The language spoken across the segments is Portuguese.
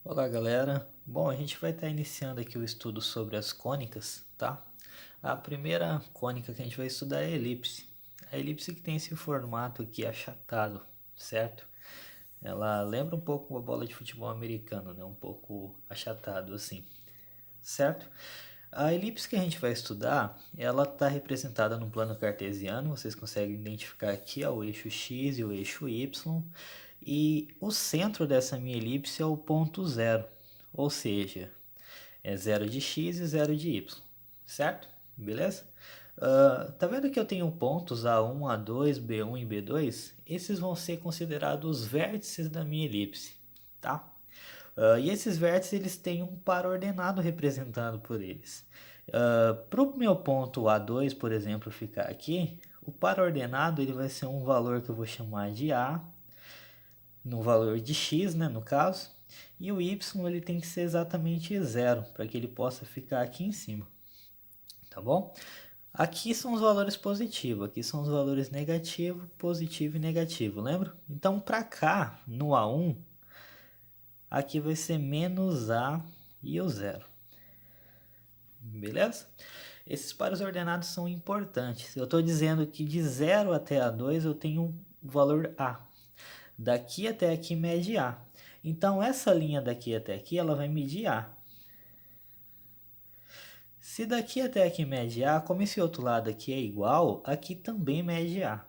Olá, galera. Bom, a gente vai estar iniciando aqui o estudo sobre as cônicas, tá? A primeira cônica que a gente vai estudar é a elipse. A elipse que tem esse formato aqui achatado, certo? Ela lembra um pouco uma bola de futebol americano, né? Um pouco achatado assim, certo? A elipse que a gente vai estudar, ela está representada no plano cartesiano. Vocês conseguem identificar aqui ó, o eixo x e o eixo y. E o centro dessa minha elipse é o ponto zero, ou seja, é zero de x e zero de y, certo? Beleza? Tá vendo que eu tenho pontos A1, A2, B1 e B2? Esses vão ser considerados os vértices da minha elipse, tá? E esses vértices eles têm um par ordenado representado por eles. Para o meu ponto A2, por exemplo, ficar aqui, o par ordenado ele vai ser um valor que eu vou chamar de A, no valor de x, né, no caso, e o y ele tem que ser exatamente zero para que ele possa ficar aqui em cima, tá bom? Aqui são os valores positivos, aqui são os valores negativo, positivo e negativo, lembra? Então para cá, no A1, aqui vai ser menos A e o zero, beleza? Esses pares ordenados são importantes. Eu estou dizendo que de 0 até A2 eu tenho o valor A. Daqui até aqui mede A. Então essa linha daqui até aqui ela vai medir A. Se daqui até aqui mede A, como esse outro lado aqui é igual, aqui também mede A.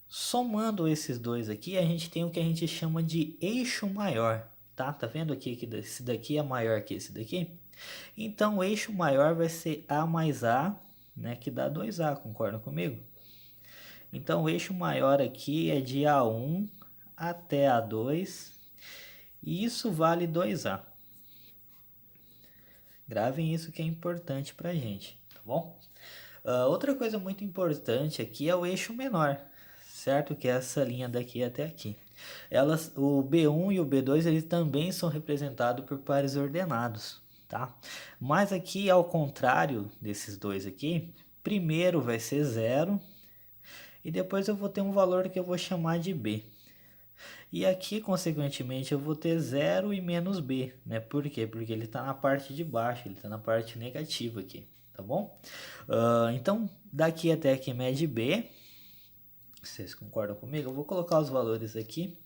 Somando esses dois aqui, a gente tem o que a gente chama de eixo maior. Tá vendo aqui que esse daqui é maior que esse daqui? Então o eixo maior vai ser A mais A, né, que dá 2A, concorda comigo? Então o eixo maior aqui é de A1 até A2, e isso vale 2A. Gravem isso que é importante para a gente, tá bom? Outra coisa muito importante aqui é o eixo menor, certo? Que é essa linha daqui até aqui. O B1 e o B2 eles também são representados por pares ordenados, tá? Mas aqui, ao contrário desses dois aqui, primeiro vai ser zero e depois eu vou ter um valor que eu vou chamar de B. E aqui, consequentemente, eu vou ter zero e menos B, né? Por quê? Porque ele está na parte de baixo, ele está na parte negativa aqui, tá bom? Então, daqui até aqui mede B. Vocês concordam comigo? Eu vou colocar os valores aqui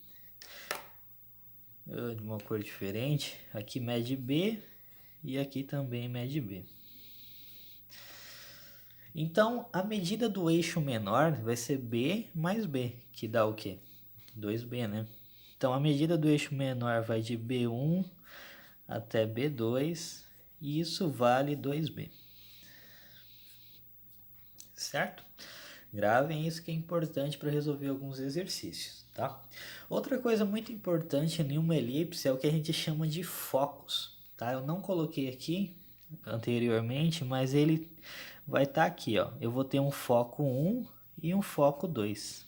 de uma cor diferente. Aqui mede B e aqui também mede B. Então, a medida do eixo menor vai ser B mais B, que dá o quê? 2B, né? Então, a medida do eixo menor vai de B1 até B2 e isso vale 2B. Certo? Gravem isso que é importante para resolver alguns exercícios, tá? Outra coisa muito importante em uma elipse é o que a gente chama de focos, tá? Eu não coloquei aqui anteriormente, mas ele vai estar aqui, ó. Eu vou ter um foco 1 e um foco 2.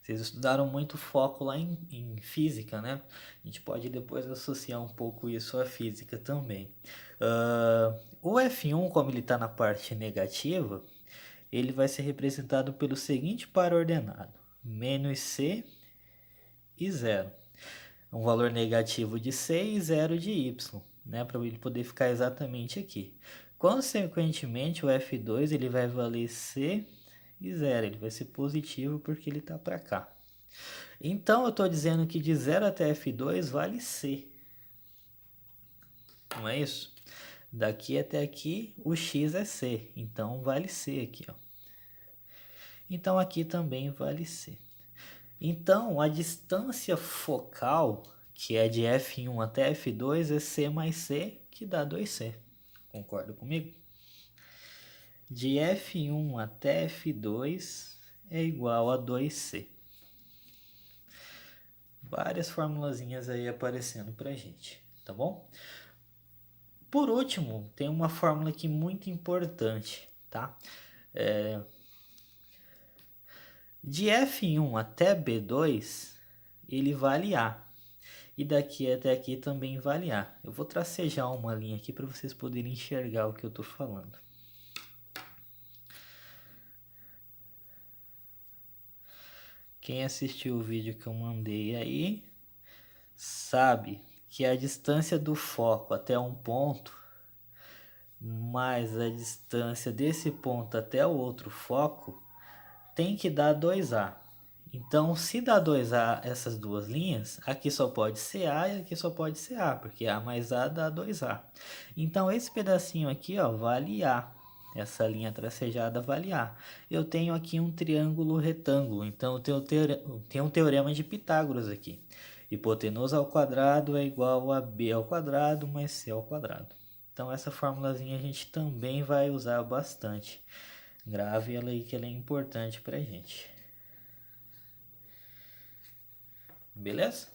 Vocês estudaram muito foco lá em física, né? A gente pode depois associar um pouco isso à física também. O F1, como ele está na parte negativa, ele vai ser representado pelo seguinte par ordenado: menos C e zero. Um valor negativo de C e zero de Y, né? Para ele poder ficar exatamente aqui. Consequentemente, o F2 ele vai valer C e zero. Ele vai ser positivo porque ele está para cá. Então, eu estou dizendo que de 0 até F2 vale C. Não é isso? Daqui até aqui, o X é C. Então, vale C aqui, ó. Então, aqui também vale C. Então, a distância focal, que é de F1 até F2, é C mais C, que dá 2C. Concorda comigo? De F1 até F2 é igual a 2C. Várias formulazinhas aí aparecendo pra gente, tá bom? Por último, tem uma fórmula aqui muito importante, tá? De F1 até B2, ele vale A. E daqui até aqui também vale A. Eu vou tracejar uma linha aqui para vocês poderem enxergar o que eu estou falando. Quem assistiu o vídeo que eu mandei aí, sabe que a distância do foco até um ponto mais a distância desse ponto até o outro foco tem que dar 2A. Então, se dá 2A essas duas linhas, aqui só pode ser A e aqui só pode ser A, porque A mais A dá 2A. Então, esse pedacinho aqui, ó, vale A. Essa linha tracejada vale A. Eu tenho aqui um triângulo retângulo, então eu tenho um teorema de Pitágoras aqui. Hipotenusa ao quadrado é igual a B ao quadrado mais C ao quadrado. Então, essa formulazinha a gente também vai usar bastante. Grave ela aí que ela é importante pra gente. Beleza?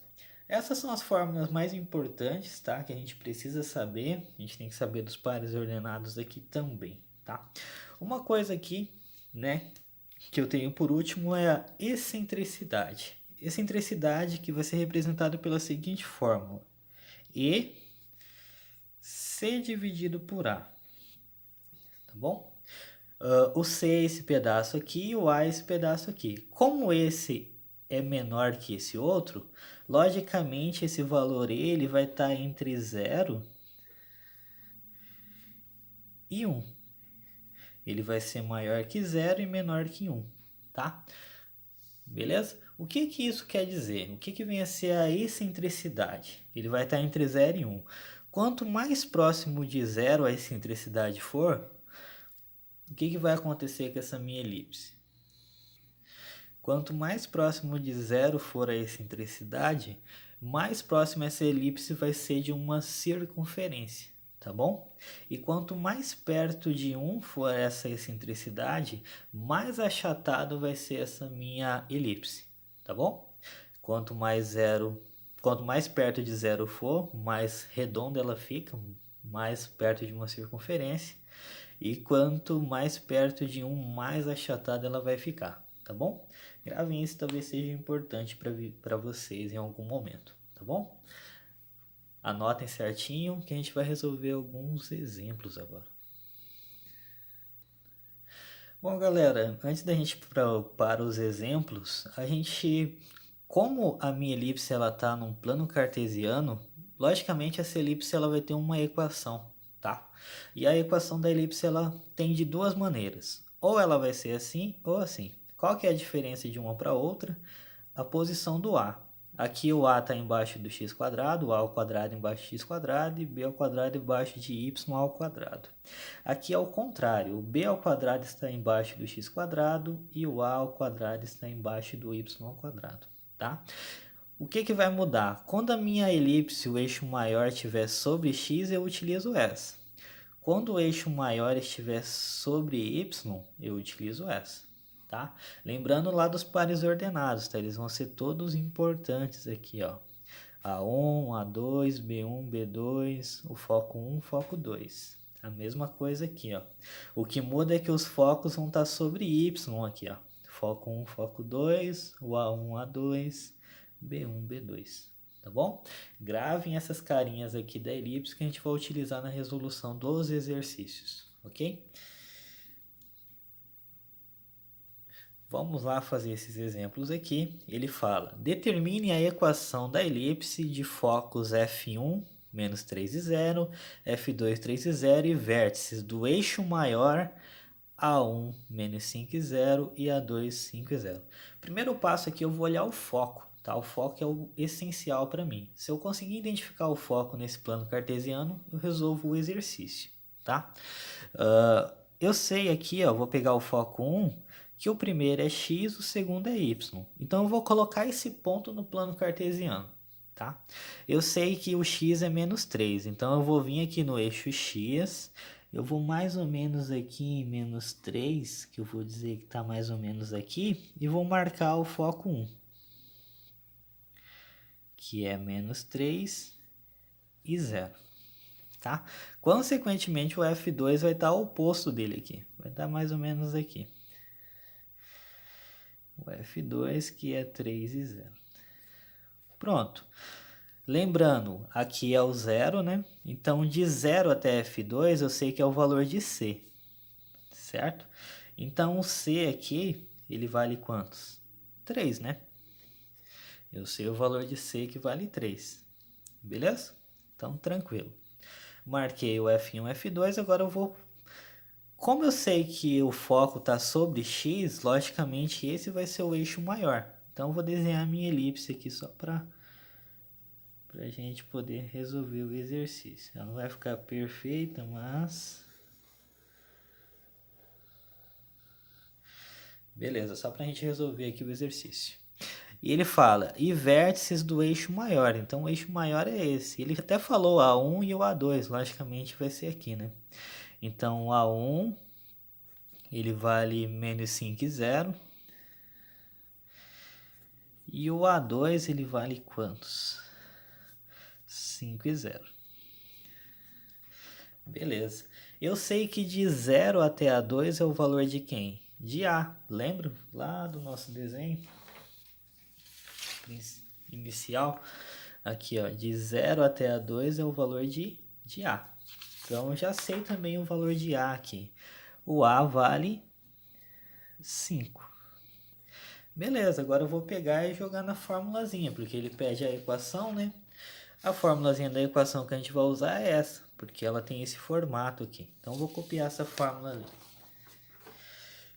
Essas são as fórmulas mais importantes, tá? Que a gente precisa saber. A gente tem que saber dos pares ordenados aqui também, tá? Uma coisa aqui, né, que eu tenho por último é a excentricidade. Excentricidade que vai ser representada pela seguinte fórmula: E C dividido por A, tá bom? O C é esse pedaço aqui e o A é esse pedaço aqui. Como esse é menor que esse outro, logicamente esse valor ele vai estar entre 0 e 1. Ele vai ser maior que 0 e menor que 1, tá? Beleza? O que que isso quer dizer? O que que vem a ser a excentricidade? Ele vai estar entre 0 e 1. Quanto mais próximo de 0 a excentricidade for, o que que vai acontecer com essa minha elipse? Quanto mais próximo de 0 for a excentricidade, mais próximo essa elipse vai ser de uma circunferência, tá bom? E quanto mais perto de 1 for essa excentricidade, mais achatado vai ser essa minha elipse, tá bom? Quanto mais perto de 0 for, mais redonda ela fica, mais perto de uma circunferência. E quanto mais perto de 1, mais achatada ela vai ficar, tá bom? Gravem isso, talvez seja importante para vocês em algum momento, tá bom? Anotem certinho que a gente vai resolver alguns exemplos agora. Bom, galera, antes da gente para os exemplos, como a minha elipse ela tá num plano cartesiano, logicamente essa elipse ela vai ter uma equação, tá? E a equação da elipse ela tem de duas maneiras. Ou ela vai ser assim ou assim. Qual que é a diferença de uma para outra? A posição do A. Aqui o A está embaixo do x quadrado, o A ao quadrado embaixo de x quadrado e B ao quadrado embaixo de y ao quadrado. Aqui é o contrário, o B ao quadrado está embaixo do x quadrado e o A ao quadrado está embaixo do y ao quadrado, tá? O que que vai mudar? Quando a minha elipse, o eixo maior estiver sobre x, eu utilizo essa. Quando o eixo maior estiver sobre y, eu utilizo essa. Tá? Lembrando lá dos pares ordenados, tá? Eles vão ser todos importantes aqui, ó. A1, A2, B1, B2, o foco 1, foco 2. A mesma coisa aqui, ó. O que muda é que os focos vão estar sobre Y aqui, ó. Foco 1, foco 2, o A1, A2, B1, B2. Tá bom? Gravem essas carinhas aqui da elipse que a gente vai utilizar na resolução dos exercícios, ok? Vamos lá fazer esses exemplos aqui. Ele fala: determine a equação da elipse de focos F1, menos 3 e 0, F2, 3 e 0 e vértices do eixo maior A1, menos 5 e 0 e A2, 5 e 0. Primeiro passo aqui eu vou olhar o foco, tá? O foco é o essencial para mim. Se eu conseguir identificar o foco nesse plano cartesiano, eu resolvo o exercício, tá? Eu sei aqui, ó, vou pegar o foco 1, que o primeiro é x, o segundo é y. Então eu vou colocar esse ponto no plano cartesiano, tá? Eu sei que o x é menos 3, então eu vou vir aqui no eixo x, eu vou mais ou menos aqui em menos 3, que eu vou dizer que está mais ou menos aqui, e vou marcar o foco 1, que é menos 3 e 0. Tá? Consequentemente, o F2 vai estar ao oposto dele aqui. Vai estar mais ou menos aqui. O F2 que é 3 e 0. Pronto. Lembrando, aqui é o 0, né? Então, de 0 até F2, eu sei que é o valor de C. Certo? Então, o C aqui, ele vale quantos? 3, né? Eu sei o valor de C que vale 3. Beleza? Então, tranquilo. Marquei o F1, F2, agora eu vou... Como eu sei que o foco está sobre X, logicamente esse vai ser o eixo maior. Então, eu vou desenhar a minha elipse aqui só para a gente poder resolver o exercício. Ela não vai ficar perfeita, mas... Beleza, só para a gente resolver aqui o exercício. E ele fala, e vértices do eixo maior. Então, o eixo maior é esse. Ele até falou A1 e o A2, logicamente vai ser aqui, né? Então, o A1, ele vale menos 5 e 0. E o A2, ele vale quantos? 5 e 0. Beleza. Eu sei que de 0 até A2 é o valor de quem? De A. Lembra? Lá do nosso desenho inicial. Aqui, ó, de 0 até A2 é o valor de A. Então, eu já sei também o valor de A aqui. O A vale 5. Beleza, agora eu vou pegar e jogar na formulazinha, porque ele pede a equação, né? A formulazinha da equação que a gente vai usar é essa, porque ela tem esse formato aqui. Então, eu vou copiar essa fórmula ali.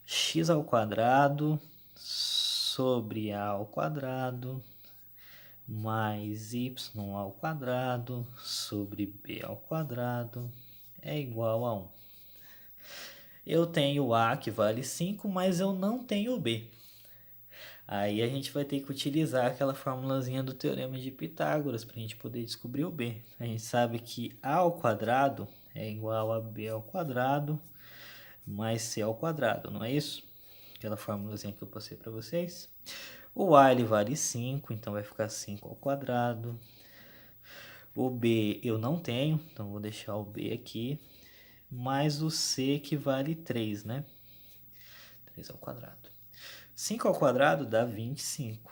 X ao quadrado sobre A ao quadrado mais y ao quadrado sobre b ao quadrado é igual a 1. Eu tenho A que vale 5, mas eu não tenho B. Aí a gente vai ter que utilizar aquela formulazinha do Teorema de Pitágoras para a gente poder descobrir o B. A gente sabe que A ao quadrado é igual a B ao quadrado mais C ao quadrado, não é isso? Aquela formulazinha que eu passei para vocês. O A ele vale 5, então vai ficar 5 ao quadrado. O B eu não tenho, então vou deixar o B aqui. Mais o C que vale 3, né? 3 ao quadrado. 5 ao quadrado dá 25.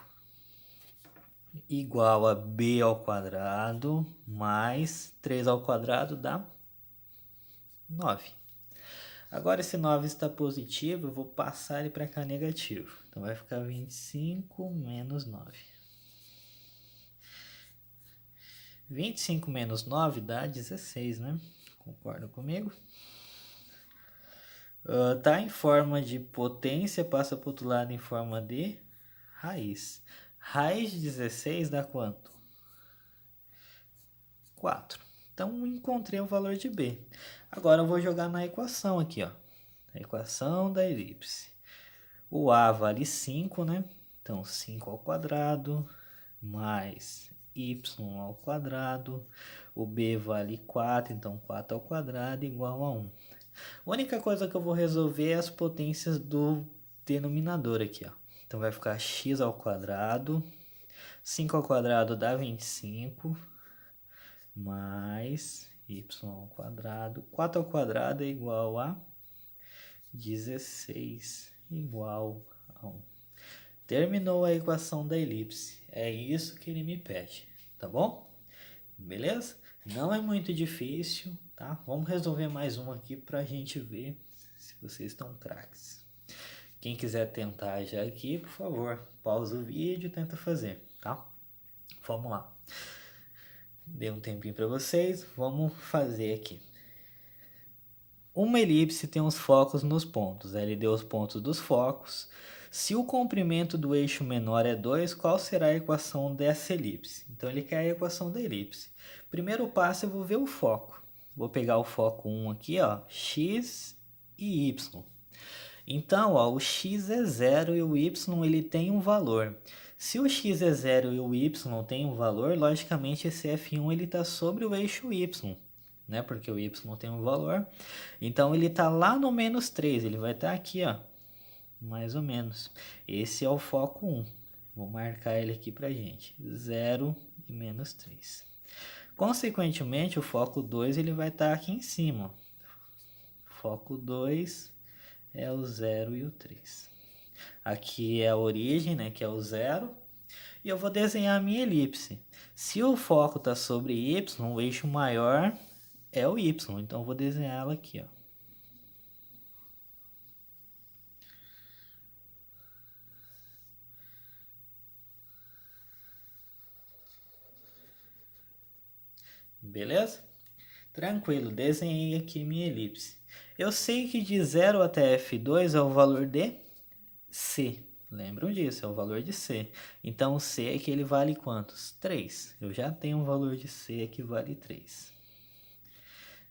Igual a B ao quadrado mais 3 ao quadrado dá 9. Agora esse 9 está positivo, eu vou passar ele para cá negativo. Então vai ficar 25 menos 9. 25 menos 9 dá 16, né? Concorda comigo? Tá em forma de potência, passa para o outro lado em forma de raiz. Raiz de 16 dá quanto? 4. Então, encontrei o valor de B. Agora, eu vou jogar na equação aqui, ó. A equação da elipse. O A vale 5, né? Então, 5 ao quadrado mais y ao quadrado. O B vale 4, então 4 ao quadrado igual a 1. A única coisa que eu vou resolver é as potências do denominador aqui, ó. Então vai ficar x ao quadrado, 5 ao quadrado dá 25, mais y ao quadrado, 4 ao quadrado é igual a 16, igual a 1. Terminou a equação da elipse. É isso que ele me pede, tá bom? Beleza? Não é muito difícil, tá? Vamos resolver mais uma aqui para a gente ver se vocês estão craques. Quem quiser tentar já aqui, por favor, pausa o vídeo e tenta fazer, tá? Vamos lá. Dei um tempinho para vocês, vamos fazer aqui. Uma elipse tem os focos nos pontos. Ele deu os pontos dos focos. Se o comprimento do eixo menor é 2, qual será a equação dessa elipse? Então, ele quer a equação da elipse. Primeiro passo, eu vou ver o foco. Vou pegar o foco 1 aqui, ó, x e y. Então, ó, o x é 0 e o y ele tem um valor. Se o x é 0 e o y tem um valor, logicamente esse F1 ele está sobre o eixo y, né? Porque o y tem um valor. Então, ele está lá no menos 3, ele vai estar aqui, ó, mais ou menos. Esse é o foco 1. Vou marcar ele aqui para gente, 0 e menos 3. Consequentemente, o foco 2 ele vai estar aqui em cima. Foco 2 é o 0 e o 3. Aqui é a origem, né, que é o 0. E eu vou desenhar a minha elipse. Se o foco está sobre y, o eixo maior é o y. Então, eu vou desenhar ela aqui, ó. Beleza? Tranquilo, desenhei aqui minha elipse. Eu sei que de 0 até F2 é o valor de C. Lembram disso, é o valor de C. Então, o C aqui ele vale quantos? 3. Eu já tenho um valor de C que vale 3.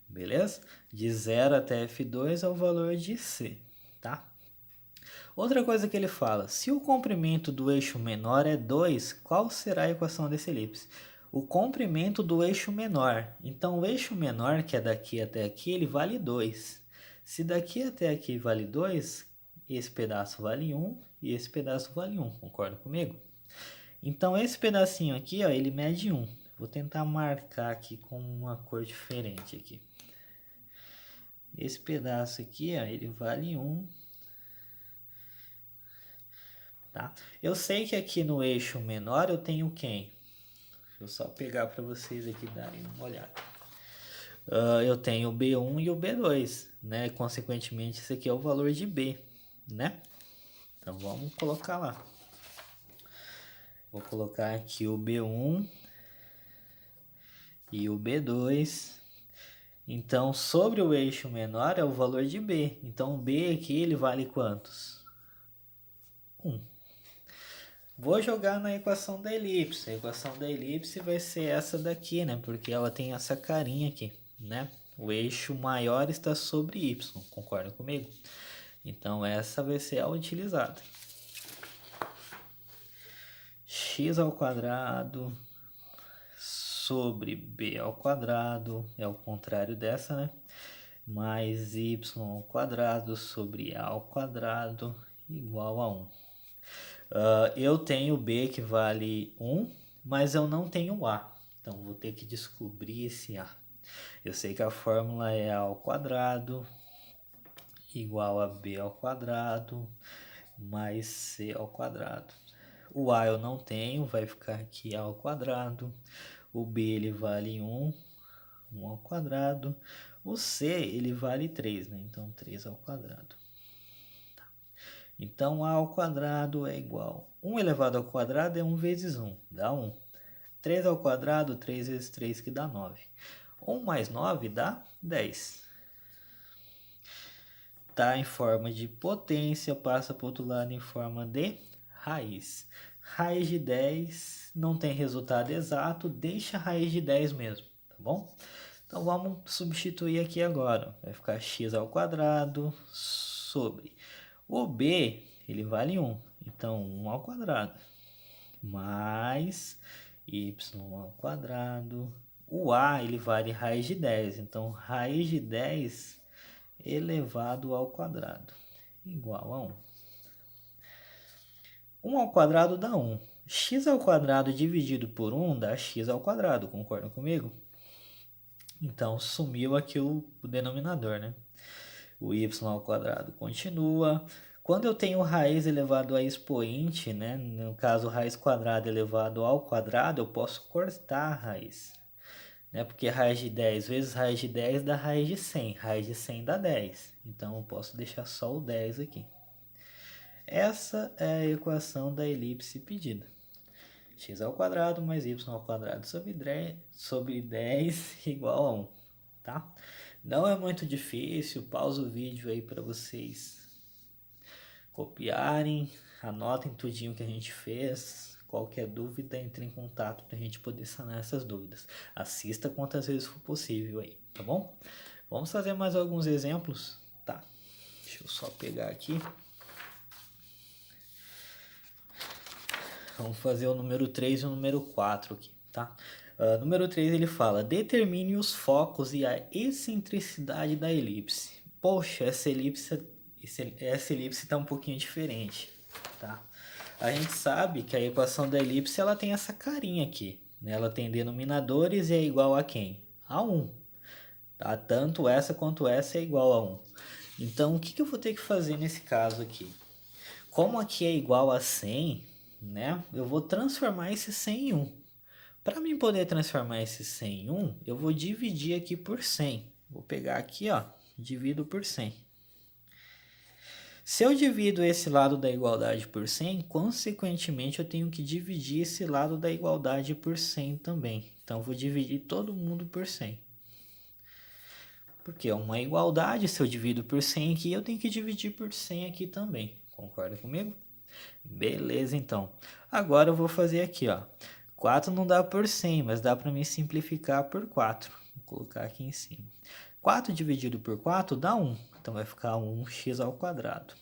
Beleza? De 0 até F2 é o valor de C, tá? Outra coisa que ele fala, se o comprimento do eixo menor é 2, qual será a equação dessa elipse? O comprimento do eixo menor. Então, o eixo menor, que é daqui até aqui, ele vale 2. Se daqui até aqui vale 2, esse pedaço vale 1 e esse pedaço vale 1. Concorda comigo? Então, esse pedacinho aqui, ó, ele mede 1. Vou tentar marcar aqui com uma cor diferente aqui. Esse pedaço aqui, ó, ele vale 1. Tá? Eu sei que aqui no eixo menor eu tenho quem? Deixa eu só pegar para vocês aqui darem uma olhada. Eu tenho o B1 e o B2, né? Consequentemente, esse aqui é o valor de B, né? Então, vamos colocar lá. Vou colocar aqui o B1 e o B2. Então, sobre o eixo menor é o valor de B. Então, o B aqui, ele vale quantos? 1. Vou jogar na equação da elipse. A equação da elipse vai ser essa daqui, né? Porque ela tem essa carinha aqui, né? O eixo maior está sobre y, concorda comigo? Então, essa vai ser a utilizada. X ao quadrado sobre b ao quadrado, é o contrário dessa, né? Mais y ao quadrado sobre a ao quadrado igual a 1. Eu tenho b que vale 1, mas eu não tenho a. Então, vou ter que descobrir esse a. Eu sei que a fórmula é a ao quadrado igual a b ao quadrado mais c ao quadrado. O a eu não tenho, vai ficar aqui a ao quadrado. O b ele vale 1, 1 ao quadrado. O c ele vale 3, né? Então 3 ao quadrado. Tá. Então a ao quadrado é igual. 1 elevado ao quadrado é 1 vezes 1, dá 1. 3 ao quadrado, 3 vezes 3 que dá 9. 1 mais 9 dá 10. Tá em forma de potência, passa para o outro lado em forma de raiz. Raiz de 10 não tem resultado exato, deixa a raiz de 10 mesmo, tá bom? Então vamos substituir aqui agora. Vai ficar x ao quadrado sobre o b, ele vale 1. Então 1 ao quadrado mais y ao quadrado. O a ele vale raiz de 10. Então raiz de 10 elevado ao quadrado igual a 1. 1 ao quadrado dá 1. X ao quadrado dividido por 1 dá x ao quadrado, concorda comigo? Então, sumiu aqui o denominador, né? O y ao quadrado continua. Quando eu tenho raiz elevado a expoente, né? No caso, raiz quadrada elevado ao quadrado, eu posso cortar a raiz. Né? Porque raiz de 10 vezes raiz de 10 dá raiz de 100. Raiz de 100 dá 10. Então, eu posso deixar só o 10 aqui. Essa é a equação da elipse pedida. X ao quadrado mais y ao quadrado sobre 10 igual a 1. Tá? Não é muito difícil. Pausa o vídeo aí para vocês copiarem. Anotem tudinho que a gente fez. Qualquer dúvida, entre em contato para a gente poder sanar essas dúvidas. Assista quantas vezes for possível aí, tá bom? Vamos fazer mais alguns exemplos? Tá. Deixa eu só pegar aqui. Vamos fazer o número 3 e o número 4 aqui, tá? Número 3 ele fala, determine os focos e a excentricidade da elipse. Poxa, essa elipse está um pouquinho diferente, tá? A gente sabe que a equação da elipse ela tem essa carinha aqui, né? Ela tem denominadores e é igual a quem? A 1, tá? Tanto essa quanto essa é igual a 1. Então, o que eu vou ter que fazer nesse caso aqui? Como aqui é igual a 100, né? Eu vou transformar esse 100 em 1. Para mim poder transformar esse 100 em 1, eu vou dividir aqui por 100. Vou pegar aqui, ó, divido por 100. Se eu divido esse lado da igualdade por 100, consequentemente eu tenho que dividir esse lado da igualdade por 100 também. Então eu vou dividir todo mundo por 100. Porque é uma igualdade, se eu divido por 100 aqui, eu tenho que dividir por 100 aqui também. Concorda comigo? Beleza, então. Agora eu vou fazer aqui, ó. 4 não dá por 100, mas dá para me simplificar por 4. Vou colocar aqui em cima. 4 dividido por 4 dá 1. Então vai ficar 1x ao quadrado.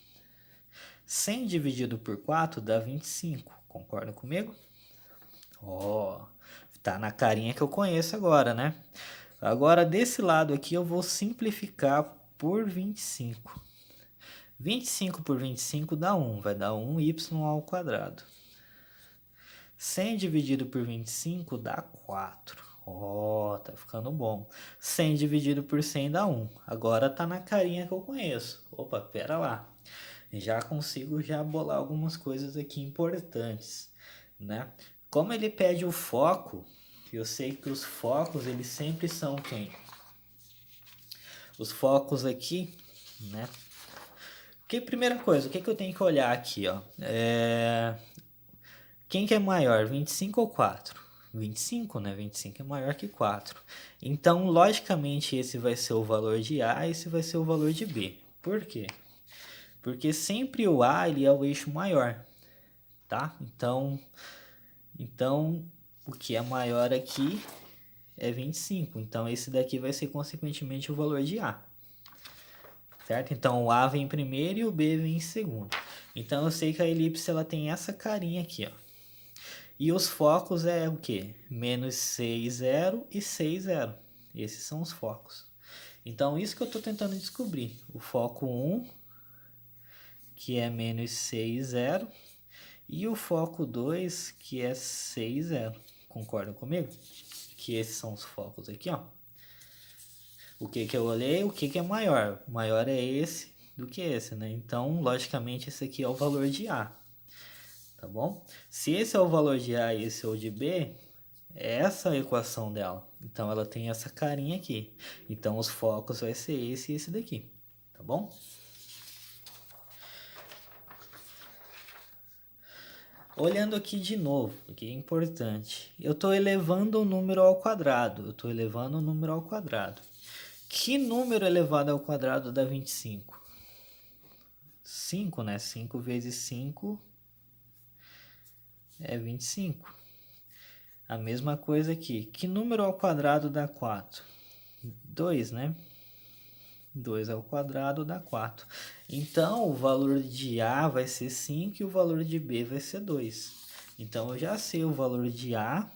100 dividido por 4 dá 25. Concorda comigo? Ó, tá na carinha que eu conheço agora, né? Agora desse lado aqui eu vou simplificar por 25. 25 por 25 dá 1, vai dar 1y ao quadrado. 100 dividido por 25 dá 4. Ó, tá ficando bom. 100 dividido por 100 dá 1. Agora tá na carinha que eu conheço. Opa, pera lá. Já consigo já bolar algumas coisas aqui importantes, né? Como ele pede o foco, eu sei que os focos eles sempre são quem? Os focos aqui, né? Que primeira coisa, o que eu tenho que olhar aqui, ó? Quem que é maior, 25 ou 4? 25, né? 25 é maior que 4. Então, logicamente, esse vai ser o valor de A e esse vai ser o valor de B. Por quê? Porque sempre o A ele é o eixo maior, tá? Então, o que é maior aqui é 25. Então, esse daqui vai ser, consequentemente, o valor de A. Certo? Então, o A vem primeiro e o B vem em segundo. Então, eu sei que a elipse ela tem essa carinha aqui, ó. E os focos é o quê? Menos 6, 0 e 6, 0. Esses são os focos. Então, isso que eu estou tentando descobrir. O foco 1, que é menos 6, 0. E o foco 2, que é 6, 0. Concordam comigo? Que esses são os focos aqui, ó. O que eu olhei? O que é maior? O maior é esse do que esse, né? Então, logicamente, esse aqui é o valor de A. Tá bom? Se esse é o valor de A e esse é o de B, é essa a equação dela. Então, ela tem essa carinha aqui. Então, os focos vai ser esse e esse daqui. Tá bom? Olhando aqui de novo, que é importante. Eu estou elevando o número ao quadrado. Eu estou elevando o número ao quadrado. Que número elevado ao quadrado dá 25? 5, né? 5 vezes 5 é 25. A mesma coisa aqui. Que número ao quadrado dá 4? 2, né? 2 ao quadrado dá 4. Então, o valor de A vai ser 5 e o valor de B vai ser 2. Então, eu já sei o valor de A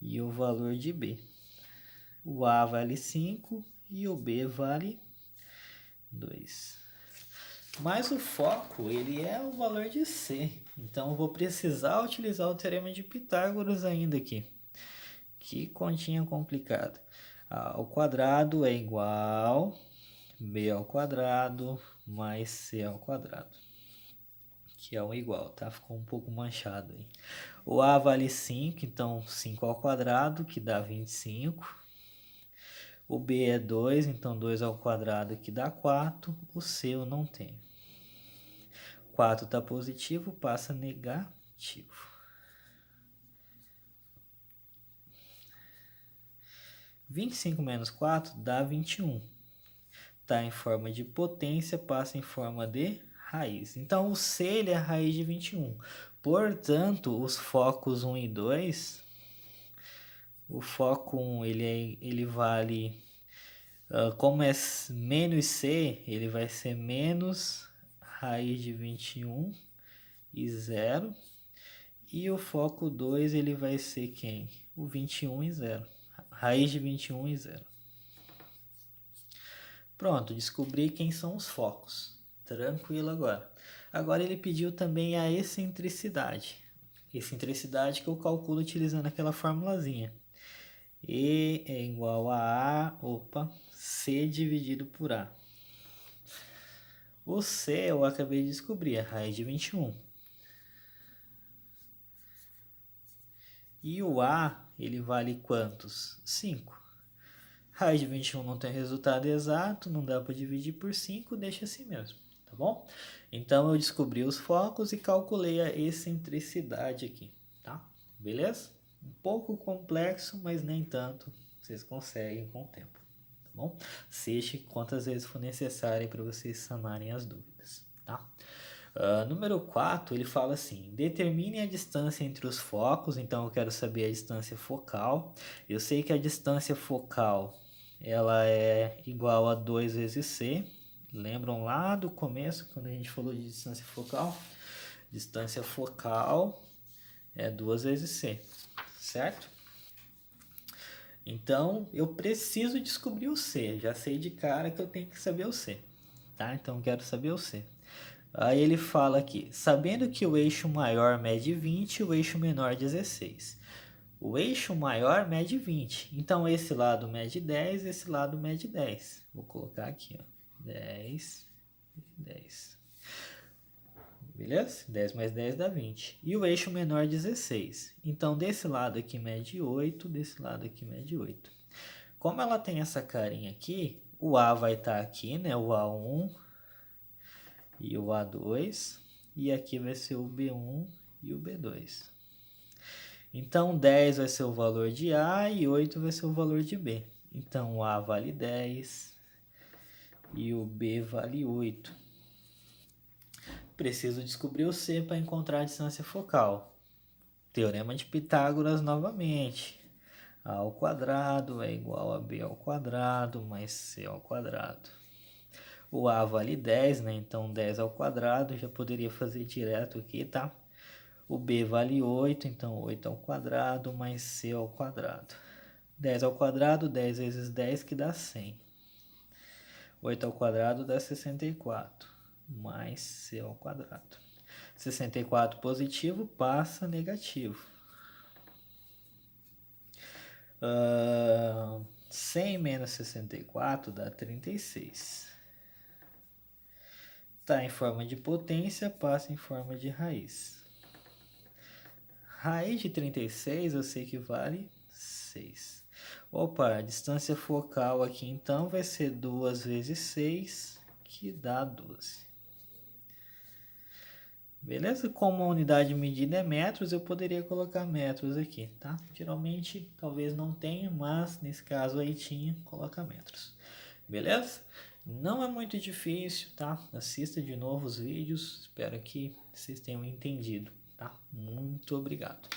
e o valor de B. O A vale 5 e o B vale 2. Mas o foco, ele é o valor de C. Então, eu vou precisar utilizar o teorema de Pitágoras ainda aqui. Que continha complicada. A ao quadrado é igual B ao quadrado mais C ao quadrado. Que é um igual, tá? Ficou um pouco manchado aí. O A vale 5, então 5 ao quadrado, que dá 25. O B é 2, então 2 ao quadrado, que dá 4. O C eu não tenho. 4 está positivo, passa negativo. 25 menos 4 dá 21. Está em forma de potência, passa em forma de raiz. Então, o C ele é a raiz de 21. Portanto, os focos 1 e 2, o foco 1 ele vale, como é menos C, ele vai ser menos raiz de 21 e 0. E o foco 2 ele vai ser quem? O 21 e 0. Raiz de 21 e 0. Pronto, descobri quem são os focos. Tranquilo agora. Agora ele pediu também a excentricidade. Excentricidade que eu calculo utilizando aquela formulazinha. E é igual a C dividido por A. O C eu acabei de descobrir, a raiz de 21. E o A, ele vale quantos? 5. Raiz de 21 não tem resultado exato, não dá para dividir por 5, deixa assim mesmo. tá bom? Então eu descobri os focos e calculei a excentricidade aqui, tá? Beleza? Um pouco complexo, mas nem tanto. Vocês conseguem com o tempo, tá bom? Assiste quantas vezes for necessário para vocês sanarem as dúvidas, tá? Número 4, ele fala assim: determine a distância entre os focos. Então eu quero saber a distância focal. Eu sei que a distância focal ela é igual a 2 vezes c. Lembram lá do começo, quando a gente falou de distância focal? Distância focal é 2 vezes c, certo? Então eu preciso descobrir o c. Já sei de cara que eu tenho que saber o c, tá? Então eu quero saber o c. Aí ele fala aqui: sabendo que o eixo maior mede 20 e o eixo menor 16. O eixo maior mede 20. Então esse lado mede 10, esse lado mede 10. Vou colocar aqui, ó. 10, 10. Beleza? 10 mais 10 dá 20. E o eixo menor 16. Então desse lado aqui mede 8, desse lado aqui mede 8. Como ela tem essa carinha aqui, o A vai estar aqui, né? O A1 e o A2. E aqui vai ser o B1 e o B2. Então 10 vai ser o valor de A e 8 vai ser o valor de B. Então o A vale 10 e o B vale 8. Preciso descobrir o C para encontrar a distância focal. Teorema de Pitágoras novamente. A ao quadrado é igual a B ao quadrado mais C ao quadrado. O A vale 10, né? Então 10 ao quadrado, já poderia fazer direto aqui, tá? O B vale 8, então 8 ao quadrado mais C ao quadrado. 10 ao quadrado, 10 vezes 10 que dá 100. 8 ao quadrado dá 64, mais C ao quadrado. 64 positivo passa negativo. 100 menos 64 dá 36. Está em forma de potência, passa em forma de raiz. Raiz de 36 eu sei que vale 6. Opa, a distância focal aqui então vai ser 2 vezes 6, que dá 12. Beleza? Como a unidade de medida é metros, eu poderia colocar metros aqui, tá? Geralmente, talvez não tenha, mas nesse caso aí tinha, coloca metros. Beleza? Não é muito difícil, tá? Assista de novo os vídeos, espero que vocês tenham entendido, tá? Muito obrigado.